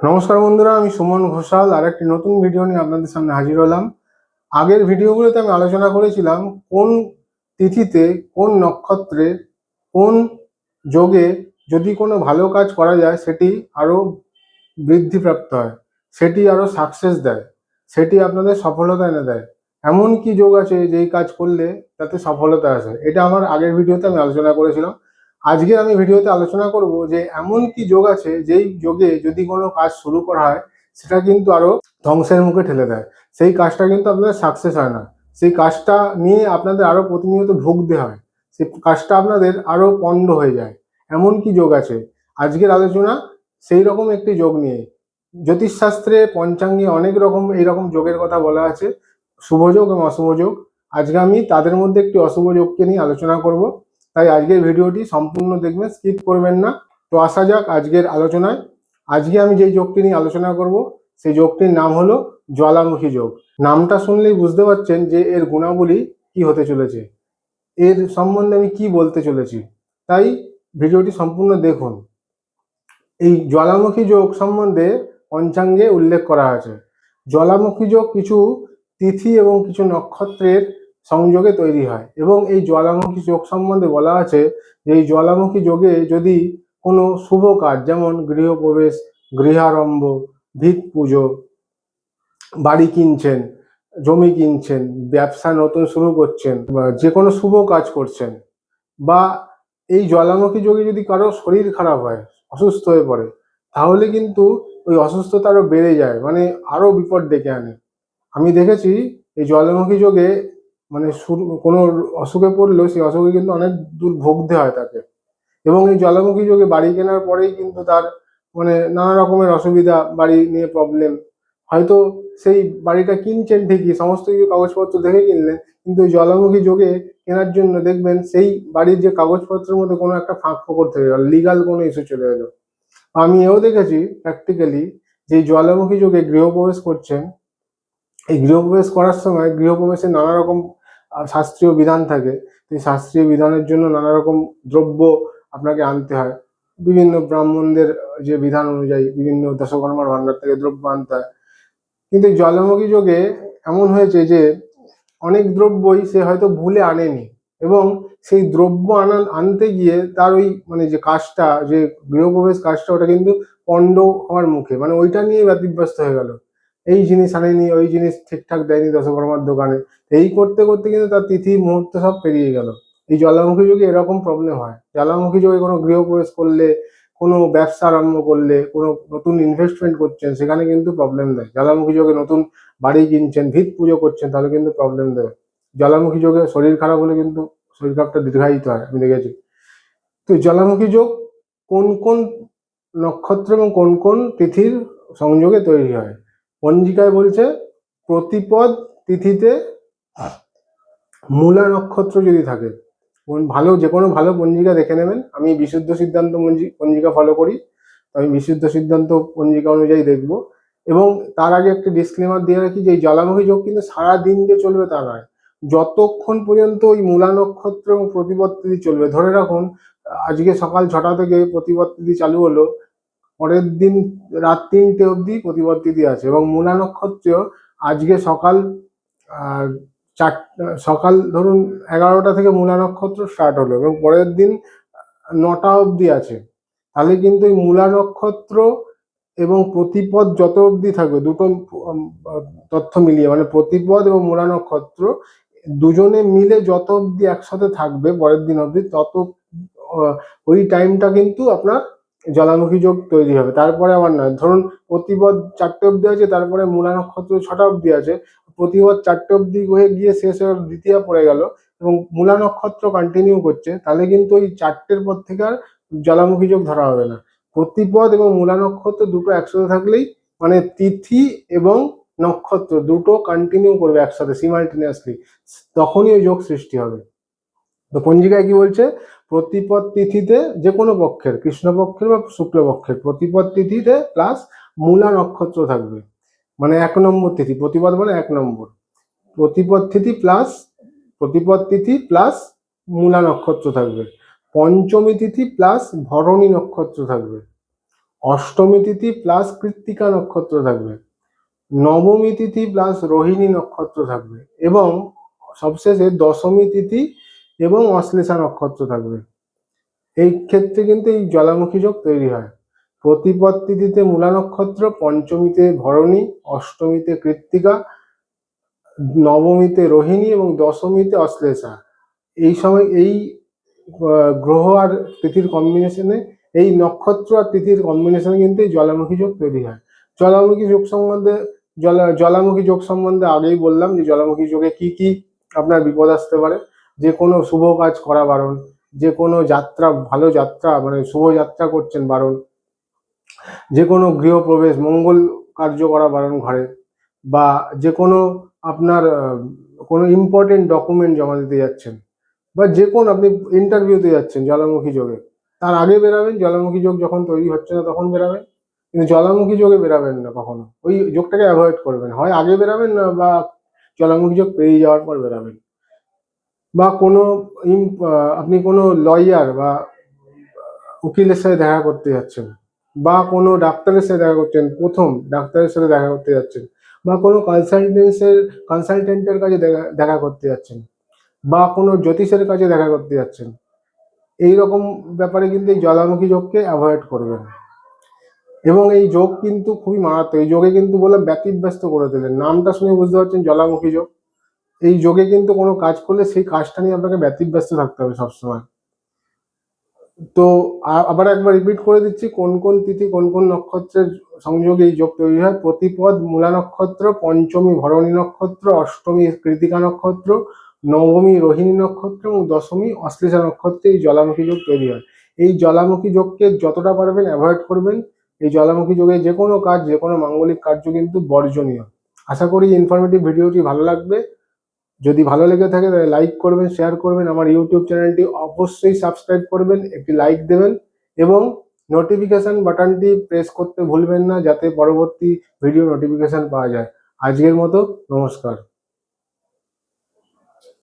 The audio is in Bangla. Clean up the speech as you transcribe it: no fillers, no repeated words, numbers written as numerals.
নমস্কার বন্ধুরা, আমি সুমন ঘোষাল আর একটি নতুন ভিডিও নিয়ে আপনাদের সামনে হাজির হলাম। আগের ভিডিওগুলোতে আমি আলোচনা করেছিলাম কোন তিথিতে, কোন নক্ষত্রে, কোন যোগে যদি কোনো ভালো কাজ করা যায় সেটি আরো বৃদ্ধিপ্রাপ্ত হয়, সেটি আরো সাকসেস দেয়, সেটি আপনাদের সফলতা এনে দেয়। এমন কি যোগ আছে যেই কাজ করলে তাতে সফলতা আসে, এটা আমার আগের ভিডিওতে আমি আলোচনা করেছিলাম। আজকে আমি ভিডিওতে আলোচনা করব যে এমন কি যোগ আছে যেই যোগে যদি কোনো কাজ শুরু করা হয় সেটা কিন্তু আরো ধ্বংসের মুখে ঠেলে দেয়, সেই কাজটা কিন্তু আপনাদের সাকসেস হয় না, সেই কাজটা নিয়ে আপনাদের আরো প্রতিনিয়ত ভুগতে হয়, সেই কাজটা আপনাদের আরো পণ্ড হয়ে যায়। এমন কি যোগ আছে আজকের আলোচনা সেই রকম একটি যোগ নিয়ে। জ্যোতিষশাস্ত্রে পঞ্চাঙ্গে অনেক রকম এইরকম যোগের কথা বলা আছে, শুভ যোগ এবং অশুভ যোগ। আজকে আমি তাদের মধ্যে একটি অশুভ যোগকে নিয়ে আলোচনা করব, তাই আজকের ভিডিওটি সম্পূর্ণ দেখবেন, স্কিপ করবেন না। তো আসা যাক আজকের আলোচনায়। আজকে আমি যেই যোগটি নিয়ে আলোচনা করব সেই যোগটির নাম হলো জ্বালামুখী যোগ। নামটা শুনলেই বুঝতে পারছেন যে এর গুণাবলী কি হতে চলেছে, এর সম্বন্ধে আমি কি বলতে চলেছি, তাই ভিডিওটি সম্পূর্ণ দেখুন। এই জ্বালামুখী যোগ সম্বন্ধে পঞ্চাঙ্গে উল্লেখ করা আছে। জ্বালামুখী যোগ কিছু তিথি এবং কিছু নক্ষত্রের সংযোগে তৈরি হয়, এবং এই জ্বালামুখী যোগ সম্বন্ধে বলা আছে যে এই জ্বালামুখী যোগে যদি কোনো শুভ কাজ, যেমন গৃহপ্রবেশ, গৃহারম্ভ, ভিত পুজো, বাড়ি কিনছেন, জমি কিনছেন, ব্যবসা নতুন শুরু করছেন, বা যে কোনো শুভ কাজ করছেন, বা এই জ্বালামুখী যোগে যদি কারো শরীর খারাপ হয়, অসুস্থ হয়ে পড়ে, তাহলে কিন্তু ওই অসুস্থতা আরো বেড়ে যায়, মানে আরো বিপদ ডেকে আনে। আমি দেখেছি এই জ্বালামুখী যোগে মানে শুরু কোনো অসুখে পড়লেও সেই অসুখে কিন্তু অনেক দূর ভুগতে হয় তাকে। এবং এই জ্বালামুখী যোগে বাড়ি কেনার পরেই কিন্তু তার মানে নানা রকমের অসুবিধা, বাড়ি নিয়ে প্রবলেম। হয়তো সেই বাড়িটা কিনছেন ঠিকই, সমস্ত কিছু কাগজপত্র দেখে কিনলেন, কিন্তু এই জ্বালামুখী যোগে কেনার জন্য দেখবেন সেই বাড়ির যে কাগজপত্রের মধ্যে কোনো একটা ফাঁক ফোকর থেকে গেল, লিগাল কোনো ইস্যু চলে এলো। আমি এও দেখেছি প্র্যাকটিক্যালি যে এই জ্বালামুখী যোগে গৃহপ্রবেশ করছেন, এই গৃহপ্রবেশ করার সময় গৃহপ্রবেশের নানা রকম শাস্ত্রীয় বিধান থাকে। সেই শাস্ত্রীয় বিধানের জন্য নানা রকম দ্রব্য আপনাকে আনতে হয়, বিভিন্ন ব্রাহ্মণদের যে বিধান অনুযায়ী বিভিন্ন দশকর্মার ভান্ডার থেকে দ্রব্য আনতে হয়। কিন্তু এই জ্বালামুখী যোগে এমন হয়েছে যে অনেক দ্রব্যই সে হয়তো ভুলে আনেনি, এবং সেই দ্রব্য আনতে গিয়ে তার ওই মানে যে কাজটা, যে গৃহপ্রবেশ কাজটা, ওটা কিন্তু পণ্ড হওয়ার মুখে, মানে ওইটা নিয়ে ব্যতিব্যস্ত হয়ে গেল। এই জিনিস আনেনি, ওই জিনিস ঠিকঠাক দেয়নি দশকর্মার দোকানে, এই করতে করতে কিন্তু তার তিথি মুহূর্ত সব পেরিয়ে গেল। এই জ্বালামুখী যুগে এরকম প্রবলেম হয়। জ্বালামুখী যুগে কোনো গৃহপ্রবেশ করলে, কোনো ব্যবসা আরম্ভ করলে, কোনো নতুন ইনভেস্টমেন্ট করছেন, সেখানে কিন্তু প্রবলেম দেয়। জ্বালামুখী যোগে নতুন বাড়ি কিনছেন, ভিত পুজো করছেন, তাহলে কিন্তু প্রবলেম দেবে। জ্বালামুখী যোগে শরীর খারাপ হলে কিন্তু শরীর খারাপটা দীর্ঘায়িত হয়, আমি দেখেছি। তো জ্বালামুখী যোগ কোন কোন নক্ষত্র এবং কোন কোন তিথির সংযোগে তৈরি হয়? পঞ্জিকায় বলছে প্রতিপদ তিথিতে মূলা নক্ষত্র যদি থাকে, ভালো যে কোনো ভালো পঞ্জিকা দেখে নেবেন। আমি বিশুদ্ধ সিদ্ধান্ত পঞ্জিকা ফলো করি, আমি বিশুদ্ধ সিদ্ধান্ত পঞ্জিকা অনুযায়ী দেখব। এবং তার আগে একটা ডিসক্লেমার দিয়ে রাখি যে এই জ্বালামুখী যোগ কিন্তু সারা দিন যে চলবে তা নয়, যতক্ষণ পর্যন্ত ওই মূলা নক্ষত্র এবং প্রতিপদ তিথি চলবে। ধরে রাখুন আজকে সকাল 6টা থেকে প্রতিপদ তিথি চালু হলো, পরের দিন রাত 3টে অবধি প্রতিপদ তিথি আছে, এবং মূলা নক্ষত্র আজকে সকাল আহ, সকাল ধরুন 11টা থেকে মূলা নক্ষত্র স্টার্ট হলো এবং পরের দিন 9টা অবধি আছে। তাহলে কিন্তু এই মূলা নক্ষত্র এবং প্রতিপদ যত অবধি থাকবে, দুটো তথ্য মিলিয়ে, মানে প্রতিপদ এবং মূলা নক্ষত্র দুজনে মিলে যত অবধি একসাথে থাকবে পরের দিন অবধি, তত ওই টাইমটা কিন্তু আপনার জ্বালামুখী যোগ তৈরি হবে। তারপরে আবার নয়, ধরুন প্রতিপদ 4টে অবধি আছে, তারপরে মূলা নক্ষত্র 6টা অবধি আছে, প্রতিপদ 4টে অবধি হয়ে গিয়ে শেষ হয়ে দ্বিতীয়া পড়ে গেল এবং মূলা নক্ষত্র কন্টিনিউ করছে, তাহলে কিন্তু ওই 4টের পর থেকে আর জ্বালামুখী যোগ ধরা হবে না। প্রতিপদ এবং মূলা নক্ষত্র দুটো একসাথে থাকলেই, মানে তিথি এবং নক্ষত্র দুটো কন্টিনিউ করবে একসাথে সিমালটেনিয়াসলি, তখনই ওই যোগ সৃষ্টি হবে। তো পঞ্জিকায় কি বলছে? প্রতিপদ তিথিতে যে কোনো পক্ষের, কৃষ্ণপক্ষের বা শুক্লপক্ষের, প্রতিপদ তিথিতে প্লাস মূলা নক্ষত্র থাকবে, মানে 1 নম্বর তিথি। প্রতিপদ মানে 1 নম্বর, প্রতিপদ তিথি প্লাস মূলা নক্ষত্র থাকবে। পঞ্চমী তিথি প্লাস ভরণী নক্ষত্র থাকবে। অষ্টমী তিথি প্লাস কৃত্তিকা নক্ষত্র থাকবে, নবমী তিথি প্লাস রোহিণী নক্ষত্র থাকবে, এবং সবশেষে দশমী তিথি এবং অশ্লেষা নক্ষত্র থাকবে। এই ক্ষেত্রে কিন্তু এই জ্বালামুখী যোগ তৈরি হয়। প্রতিপদ তিথিতে মূলা নক্ষত্র, পঞ্চমীতে ভরণী, অষ্টমীতে কৃত্তিকা, নবমীতে রোহিণী এবং দশমীতে অশ্লেষা। এই সময় এই গ্রহ আর তিথির কম্বিনেশনে, এই নক্ষত্র আর তিথির কম্বিনেশনে কিন্তু এই জ্বালামুখী যোগ তৈরি হয়। জ্বালামুখী যোগ সম্বন্ধে জ্বালামুখী যোগ সম্বন্ধে আগেই বললাম যে জ্বালামুখী যোগে কি কি আপনার বিপদ আসতে পারে। যে কোনো শুভ কাজ করা বারণ, যে কোনো যাত্রা, ভালো যাত্রা মানে শুভ যাত্রা করছেন বারণ, যে কোনো গৃহপ্রবেশ মঙ্গল কার্য করা বারণ ঘরে, বা যে কোনো আপনার কোনো ইম্পর্টেন্ট ডকুমেন্ট জমা দিতে যাচ্ছেন, বা যে কোনো আপনি ইন্টারভিউতে যাচ্ছেন জ্বালামুখী যোগে, তার আগে বেরাবেন। জ্বালামুখী যোগ যখন তৈরি হচ্ছে না তখন বেরাবেন, কিন্তু জ্বালামুখী যোগে বেরাবেন না কখনো। ওই যোগটাকে অ্যাভয়েড করবেন, হয় আগে বেরাবেন না বা জ্বালামুখী যোগ পেরিয়ে যাওয়ার পর বেরাবেন। বা কোনো আপনি কোনো লয়ার বা উকিলের সাথে দেখা করতে যাচ্ছেন, বা কোনো ডাক্তারের সাথে দেখা করছেন, প্রথম ডাক্তারের সাথে দেখা করতে যাচ্ছেন, বা কোনো কনসালটেন্টের কাছে দেখা করতে যাচ্ছেন, বা কোনো জ্যোতিষের কাছে দেখা করতে যাচ্ছেন, এই রকম ব্যাপারে কিন্তু এই জ্বালামুখী যোগকে অ্যাভয়েড করবেন। এবং এই যোগ কিন্তু খুবই মারাত্মক। এই যোগে কিন্তু বলে ব্যতিব্যস্ত করে দিলেন, নামটা শুনে বুঝতে পারছেন জ্বালামুখী যোগ। এই যোগে কিন্তু কোনো কাজ করলে সেই কাজটা নিয়ে আপনাকে ব্যতিব্যস্ত থাকতে হবে সবসময়। তো আবার একবার রিপিট করে দিচ্ছি, কোন কোন তিথি কোন কোন নক্ষত্রের সংযোগে এই যোগ তৈরি হয়। প্রতিপদ মূলা নক্ষত্র, পঞ্চমী ভরণী নক্ষত্র, অষ্টমী কৃতিকা নক্ষত্র, নবমী রোহিণী নক্ষত্র এবং দশমী অশ্লেষা নক্ষত্রে এই জ্বালামুখী যোগ তৈরি হয়। এই জ্বালামুখী যোগকে যতটা পারবেন অ্যাভয়েড করবেন। এই জ্বালামুখী যোগে যে কোনো কাজ, যে কোনো মাঙ্গলিক কার্য কিন্তু বর্জনীয়। আশা করি ইনফরমেটিভ ভিডিওটি ভালো লাগবে। যদি ভালো লেগে থাকে তাহলে লাইক করবেন, শেয়ার করবেন, আমার ইউটিউব চ্যানেলটি অবশ্যই সাবস্ক্রাইব করবেন, একটি লাইক দেবেন এবং নোটিফিকেশন বাটনটি প্রেস করতে ভুলবেন না, যাতে পরবর্তী ভিডিও নোটিফিকেশন পাওয়া যায়। আজকের মতো নমস্কার।